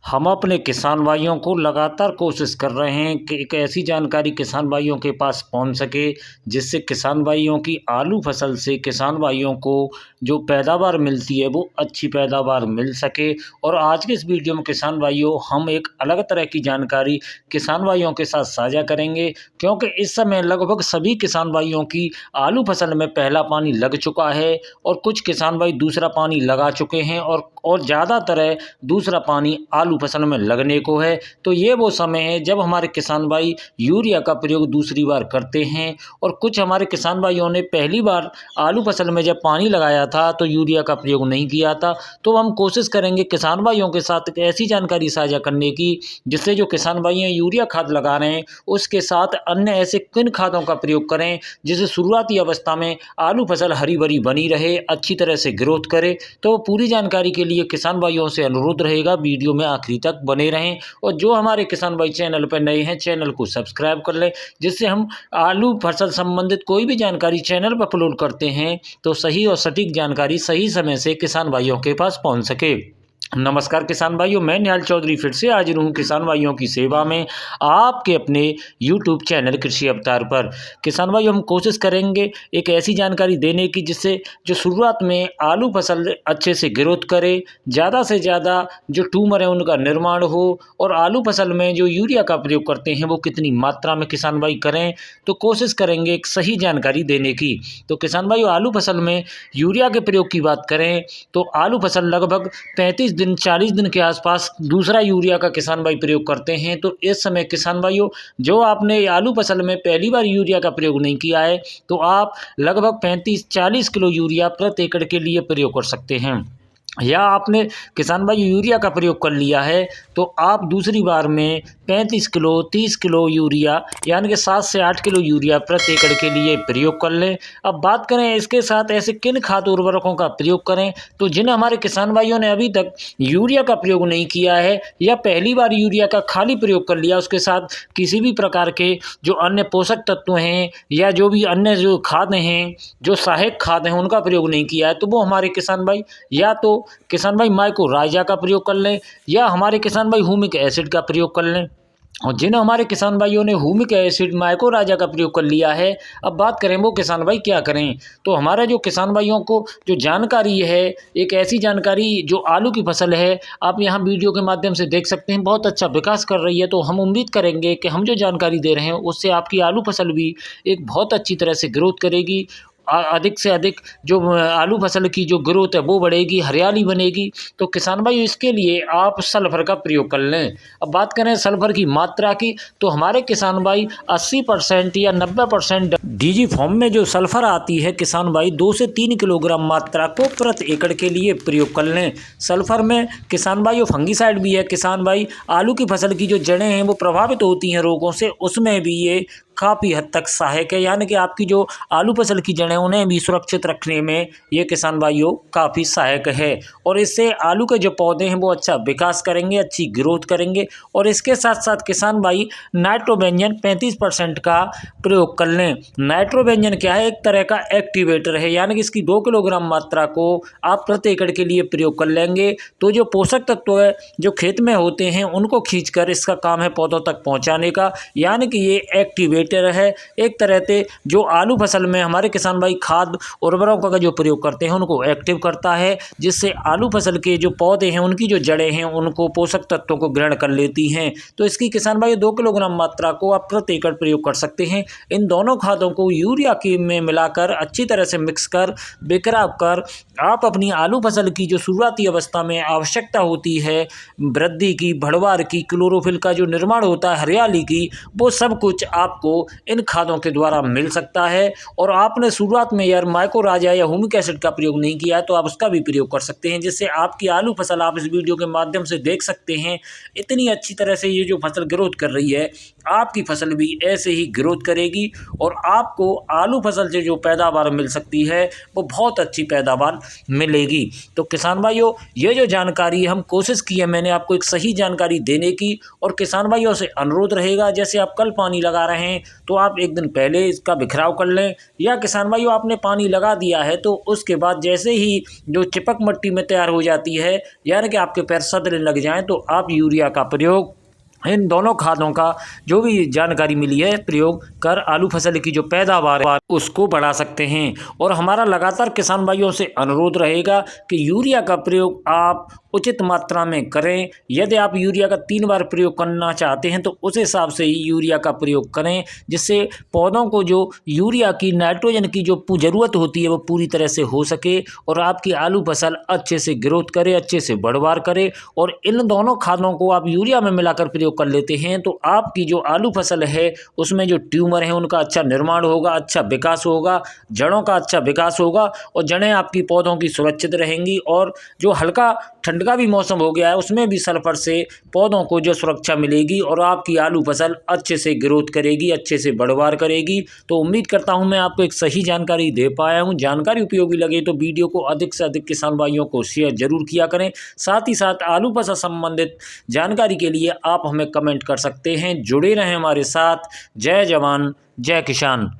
हम अपने किसान भाइयों को लगातार कोशिश कर रहे हैं कि एक ऐसी जानकारी किसान भाइयों के पास पहुंच सके जिससे किसान भाइयों की आलू फसल से किसान भाइयों को जो पैदावार मिलती है वो अच्छी पैदावार मिल सके। और आज के इस वीडियो में किसान भाइयों हम एक अलग तरह की जानकारी किसान भाइयों के साथ साझा करेंगे, क्योंकि इस समय लगभग सभी किसान भाइयों की आलू फसल में पहला पानी लग चुका है और कुछ किसान भाई दूसरा पानी लगा चुके हैं और ज़्यादातर है दूसरा पानी आलू फसल में लगने को है। तो ये वो समय है जब हमारे किसान भाई यूरिया का प्रयोग दूसरी बार करते हैं और कुछ हमारे किसान भाइयों ने पहली बार आलू फसल में जब पानी लगाया था तो यूरिया का प्रयोग नहीं किया था। तो हम कोशिश करेंगे किसान भाइयों के साथ एक ऐसी जानकारी साझा करने की जिससे जो किसान भाई हैं यूरिया खाद लगा रहे हैं उसके साथ अन्य ऐसे किन खादों का प्रयोग करें जिससे शुरुआती अवस्था में आलू फसल हरी भरी बनी रहे, अच्छी तरह से ग्रोथ करे। तो पूरी जानकारी के लिए किसान भाइयों से अनुरोध रहेगा वीडियो में आखिरी तक बने रहें और जो हमारे किसान भाई चैनल पर नए हैं चैनल को सब्सक्राइब कर लें, जिससे हम आलू फसल संबंधित कोई भी जानकारी चैनल पर अपलोड करते हैं तो सही और सटीक जानकारी सही समय से किसान भाइयों के पास पहुंच सके। नमस्कार किसान भाइयों, मैं निहाल चौधरी फिर से हाजिर हूँ किसान भाइयों की सेवा में आपके अपने YouTube चैनल कृषि अवतार पर। किसान भाइयों हम कोशिश करेंगे एक ऐसी जानकारी देने की जिससे जो शुरुआत में आलू फसल अच्छे से ग्रोथ करे, ज़्यादा से ज़्यादा जो ट्यूमर है उनका निर्माण हो और आलू फसल में जो यूरिया का प्रयोग करते हैं वो कितनी मात्रा में किसान भाई करें। तो कोशिश करेंगे एक सही जानकारी देने की। तो किसान भाइयों आलू फसल में यूरिया के प्रयोग की बात करें तो आलू फसल लगभग 35 दिन 40 दिन के आसपास दूसरा यूरिया का किसान भाई प्रयोग करते हैं। तो इस समय किसान भाइयों जो आपने आलू फसल में पहली बार यूरिया का प्रयोग नहीं किया है तो आप लगभग 35-40 किलो यूरिया प्रति एकड़ के लिए प्रयोग कर सकते हैं। या आपने किसान भाई यूरिया का प्रयोग कर लिया है तो आप दूसरी बार में 35 किलो 30 किलो यूरिया यानी कि 7 से 8 किलो यूरिया प्रति एकड़ के लिए प्रयोग कर लें। अब बात करें इसके साथ ऐसे किन खाद उर्वरकों का प्रयोग करें, तो जिन हमारे किसान भाइयों ने अभी तक यूरिया का प्रयोग नहीं किया है या पहली बार यूरिया का खाली प्रयोग कर लिया, उसके साथ किसी भी प्रकार के जो अन्य पोषक तत्व हैं या जो भी अन्य जो खाद हैं जो सहायक खाद हैं उनका प्रयोग नहीं किया है, तो वो हमारे किसान भाई या तो किसान भाई माइकोराइजा का प्रयोग कर लें या हमारे किसान भाई ह्यूमिक एसिड का प्रयोग कर लें। और जिन हमारे किसान भाइयों ने ह्यूमिक एसिड माइकोराइजा का प्रयोग कर लिया है, अब बात करें वो किसान भाई क्या करें। तो हमारा जो किसान भाइयों को जो जानकारी है एक ऐसी जानकारी जो आलू की फसल है आप यहाँ वीडियो के माध्यम से देख सकते हैं बहुत अच्छा विकास कर रही है। तो हम उम्मीद करेंगे कि हम जो जानकारी दे रहे हैं उससे आपकी आलू फसल भी एक बहुत अच्छी तरह से ग्रोथ करेगी, अधिक से अधिक जो आलू फसल की जो ग्रोथ है वो बढ़ेगी, हरियाली बनेगी। तो किसान भाई इसके लिए आप सल्फर का प्रयोग कर लें। अब बात करें सल्फर की मात्रा की तो हमारे किसान भाई 80% या 90% डीजी फॉर्म में जो सल्फर आती है किसान भाई 2 से 3 किलोग्राम मात्रा को प्रति एकड़ के लिए प्रयोग कर लें। सल्फर में किसान भाई फंगीसाइड भी है, किसान भाई आलू की फसल की जो जड़ें हैं वो प्रभावित होती हैं रोगों से, उसमें भी ये काफ़ी हद तक सहायक है, यानी कि आपकी जो आलू फसल की जड़ें उन्हें भी सुरक्षित रखने में ये किसान भाइयों काफ़ी सहायक है। और इससे आलू के जो पौधे हैं वो अच्छा विकास करेंगे, अच्छी ग्रोथ करेंगे। और इसके साथ साथ किसान भाई नाइट्रोबेंजन 35% का प्रयोग कर लें। नाइट्रोबेंजन क्या है, एक तरह का एक्टिवेटर है, यानी कि इसकी 2 किलोग्राम मात्रा को आप प्रति एकड़ के लिए प्रयोग कर लेंगे तो जो पोषक तत्व है जो खेत में होते हैं उनको खींचकर इसका काम है पौधों तक पहुँचाने का, यानी कि ये एक्टिवेटर है एक तरह से जो आलू फसल में हमारे किसान भाई खाद उर्वरकों का जो प्रयोग करते हैं उनको एक्टिव करता है, जिससे आलू फसल के जो पौधे हैं उनकी जो जड़ें हैं उनको पोषक तत्वों को ग्रहण कर लेती हैं। तो इसकी किसान भाई 2 किलोग्राम मात्रा को आप प्रति एकड़ प्रयोग कर सकते हैं। इन दोनों खादों को यूरिया की में मिलाकर अच्छी तरह से मिक्स कर बिखराव कर आप अपनी आलू फसल की जो शुरुआती अवस्था में आवश्यकता होती है वृद्धि की, बढ़वार की, क्लोरोफिल का जो निर्माण होता है, हरियाली की, वो सब कुछ आपको इन खादों के द्वारा मिल सकता है। और आपने शुरुआत में यार माइकोराइजा या ह्यूमिक एसिड का प्रयोग नहीं किया तो आप उसका भी प्रयोग कर सकते हैं, जिससे आपकी आलू फसल आप इस वीडियो के माध्यम से देख सकते हैं इतनी अच्छी तरह से ये जो फसल ग्रोथ कर रही है, आपकी फसल भी ऐसे ही ग्रोथ करेगी और आपको आलू फसल से जो पैदावार मिल सकती है वो बहुत अच्छी पैदावार मिलेगी। तो किसान भाइयों ये जो जानकारी हम कोशिश की है मैंने आपको एक सही जानकारी देने की, और किसान भाइयों से अनुरोध रहेगा जैसे आप कल पानी लगा रहे हैं तो आप एक दिन पहले इसका बिखराव कर लें। या किसान भाइयों आपने पानी लगा दिया है तो उसके बाद जैसे ही जो चिपक मिट्टी में तैयार हो जाती है, यानी कि आपके पैर सधने लग जाएं, तो आप यूरिया का प्रयोग, इन दोनों खादों का जो भी जानकारी मिली है प्रयोग कर आलू फसल की जो पैदावार है उसको बढ़ा सकते हैं। और हमारा लगातार किसान भाइयों से अनुरोध रहेगा कि यूरिया का प्रयोग आप उचित मात्रा में करें। यदि आप यूरिया का 3 बार प्रयोग करना चाहते हैं तो उस हिसाब से ही यूरिया का प्रयोग करें, जिससे पौधों को जो यूरिया की, नाइट्रोजन की जो ज़रूरत होती है वो पूरी तरह से हो सके और आपकी आलू फसल अच्छे से ग्रोथ करे, अच्छे से बढ़वार करे। और इन दोनों खादों को आप यूरिया में मिलाकर प्रयोग कर लेते हैं तो आपकी जो आलू फसल है उसमें जो ट्यूमर है उनका अच्छा निर्माण होगा, अच्छा विकास होगा, जड़ों का अच्छा विकास होगा और जड़ें आपकी पौधों की सुरक्षित रहेंगी। और जो हल्का ठंड का भी मौसम हो गया है उसमें भी सल्फर से पौधों को जो सुरक्षा मिलेगी और आपकी आलू फसल अच्छे से ग्रोथ करेगी, अच्छे से बढ़वार करेगी। तो उम्मीद करता हूं मैं आपको एक सही जानकारी दे पाया हूं। जानकारी उपयोगी लगे तो वीडियो को अधिक से अधिक किसान भाइयों को शेयर जरूर किया करें। साथ ही साथ आलू फसल संबंधित जानकारी के लिए आप हमें कमेंट कर सकते हैं। जुड़े रहें हमारे साथ। जय जवान जय किसान।